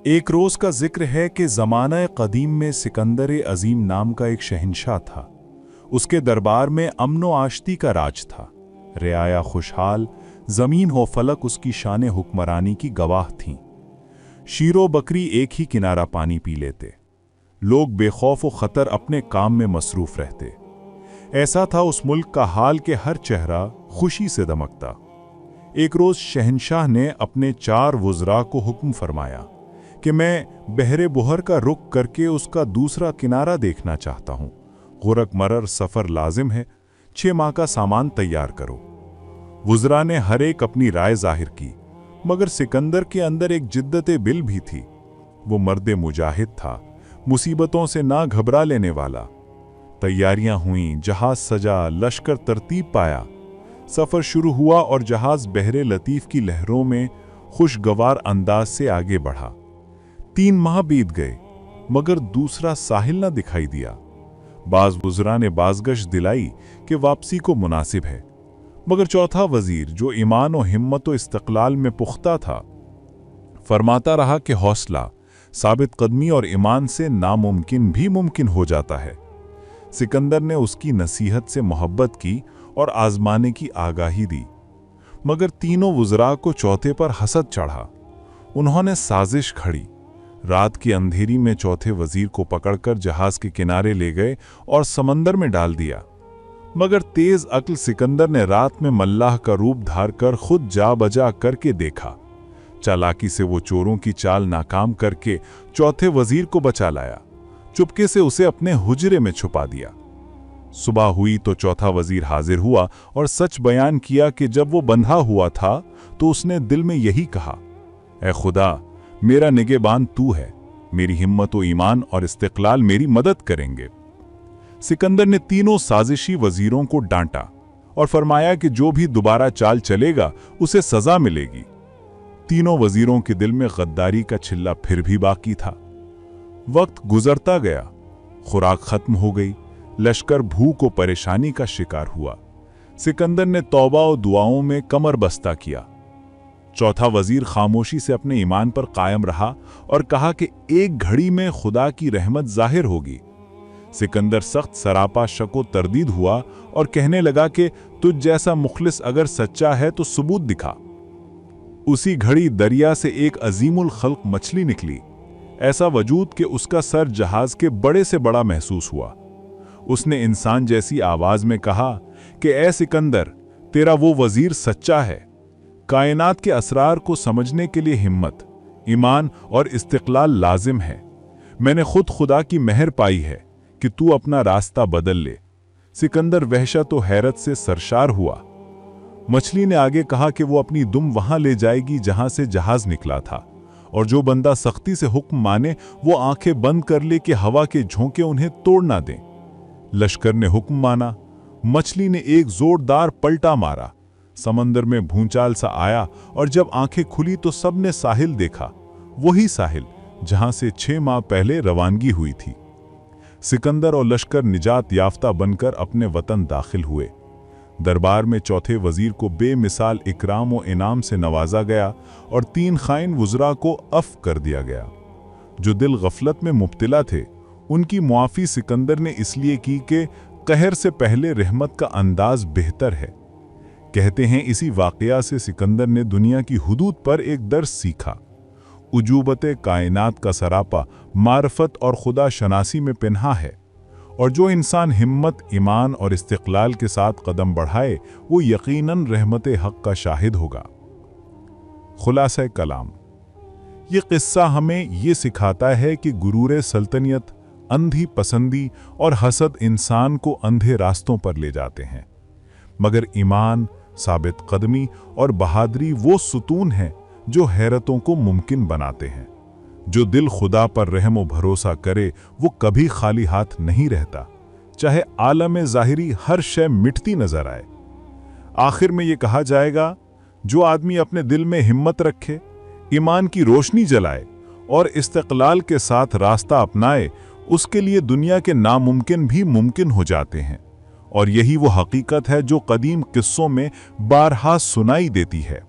एक रोज का जिक्र है कि ज़माना कदीम में सिकंदर अजीम नाम का एक शहंशाह था। उसके दरबार में अमन व आश्ती का राज था। रियाया खुशहाल, ज़मीन व फलक उसकी शान हुक्मरानी की गवाह थीं। शीरो बकरी एक ही किनारा पानी पी लेते। लोग बेखौफ व ख़तर अपने काम में मसरूफ़ रहते। ऐसा था उस मुल्क का हाल कि हर चेहरा खुशी से दमकता। एक रोज़ शहंशाह ने अपने 4 वज़रा को हुक्म फरमाया कि मैं बहरे बुहर का रुख करके उसका दूसरा किनारा देखना चाहता हूँ। गुरक मरर सफ़र लाजिम है, 6 माह का सामान तैयार करो। वज़रा ने हर एक अपनी राय जाहिर की, मगर सिकंदर के अंदर एक जिद्दत बिल भी थी। वो मर्द मुजाहिद था, मुसीबतों से ना घबरा लेने वाला। तैयारियां हुईं, जहाज सजा, लश्कर तरतीब पाया। सफ़र शुरू हुआ और जहाज बहरे लतीफ़ की लहरों में खुशगवार अंदाज से आगे बढ़ा। 3 माह बीत गए, मगर दूसरा साहिल न दिखाई दिया। बाज़ वज़रा ने बाज़गश दिलाई कि वापसी को मुनासिब है, मगर चौथा वज़ीर, जो ईमान और हिम्मत व इस्तक़लाल में पुख्ता था, फरमाता रहा कि हौसला, साबित कदमी और ईमान से नामुमकिन भी मुमकिन हो जाता है। सिकंदर ने उसकी नसीहत से मोहब्बत की और आजमाने की आगाही दी, मगर तीनों वज़रा को चौथे पर हसद चढ़ा। उन्होंने साजिश खड़ी। रात की अंधेरी में चौथे वज़ीर को पकड़कर जहाज के किनारे ले गए और समंदर में डाल दिया। मगर तेज अक्ल सिकंदर ने रात में मल्लाह का रूप धार कर खुद जा बजा करके देखा। चालाकी से वो चोरों की चाल नाकाम करके चौथे वज़ीर को बचा लाया। चुपके से उसे अपने हुजरे में छुपा दिया। सुबह हुई तो चौथा वज़ीर हाजिर हुआ और सच बयान किया कि जब वो बंधा हुआ था तो उसने दिल में यही कहा, ऐ खुदा, मेरा निगहबान तू है, मेरी हिम्मत व ईमान और इस्तिक़लाल मेरी मदद करेंगे। सिकंदर ने तीनों साजिशी वज़ीरों को डांटा और फरमाया कि जो भी दोबारा चाल चलेगा उसे सज़ा मिलेगी। तीनों वज़ीरों के दिल में गद्दारी का छिल्ला फिर भी बाकी था। वक्त गुजरता गया, खुराक खत्म हो गई, लश्कर भूख व परेशानी का शिकार हुआ। सिकंदर ने तौबा और दुआओं में कमर बस्ता किया। चौथा वज़ीर खामोशी से अपने ईमान पर कायम रहा और कहा कि एक घड़ी में खुदा की रहमत जाहिर होगी। सिकंदर सख्त सरापा शक व तरदीद हुआ और कहने लगा कि तुझ जैसा मुखलिस अगर सच्चा है तो सबूत दिखा। उसी घड़ी दरिया से एक अजीमुल खल्क मछली निकली, ऐसा वजूद कि उसका सर जहाज के बड़े से बड़ा महसूस हुआ। उसने इंसान जैसी आवाज में कहा कि ऐ सिकंदर, तेरा वो वज़ीर सच्चा है। कायनात के असरार को समझने के लिए हिम्मत, ईमान और इस्तिक़लाल लाजिम है। मैंने खुद खुदा की मेहर पाई है कि तू अपना रास्ता बदल ले। सिकंदर वहशत व हैरत से सरशार हुआ। मछली ने आगे कहा कि वो अपनी दुम वहां ले जाएगी जहां से जहाज निकला था, और जो बंदा सख्ती से हुक्म माने वो आंखें बंद कर ले कि हवा के झोंके उन्हें तोड़ ना दें। लश्कर ने हुक्म माना। मछली ने एक जोरदार पलटा मारा। समंदर में भूचाल सा आया और जब आंखें खुली तो सबने साहिल देखा, वही साहिल जहां से 6 माह पहले रवानगी हुई थी। सिकंदर और लश्कर निजात याफ्ता बनकर अपने वतन दाखिल हुए। दरबार में चौथे वज़ीर को बेमिसाल इकराम व इनाम से नवाजा गया और 3 खाइन वज़रा को अफ़ कर दिया गया। जो दिल गफलत में मुब्तला थे, उनकी मुआफ़ी सिकंदर ने इसलिए की कि कहर से पहले रहमत का अंदाज बेहतर है। कहते हैं इसी वाक़या से सिकंदर ने दुनिया की हुदूद पर एक दर्स सीखा। उजूबत कायनात का सरापा मारफत और खुदा शनासी में पिन्हा है, और जो इंसान हिम्मत, ईमान और इस्तिक़लाल के साथ कदम बढ़ाए वो यकीनन रहमत हक़ का शाहिद होगा। खुलासा कलाम, ये किस्सा हमें ये सिखाता है कि गुरूर सल्तनियत, अंधी पसंदी और हसद इंसान को अंधे रास्तों पर ले जाते हैं, मगर ईमान, साबित कदमी और बहादुरी वो सुतून हैं जो हैरतों को मुमकिन बनाते हैं। जो दिल खुदा पर रहम व भरोसा करे वो कभी खाली हाथ नहीं रहता, चाहे आलम ज़ाहिरी हर शय मिटती नजर आए। आखिर में ये कहा जाएगा, जो आदमी अपने दिल में हिम्मत रखे, ईमान की रोशनी जलाए और इस्तिक़लाल के साथ रास्ता अपनाए, उसके लिए दुनिया के नामुमकिन भी मुमकिन हो जाते हैं। और यही वो हकीकत है जो कदीम किस्सों में बारहा सुनाई देती है।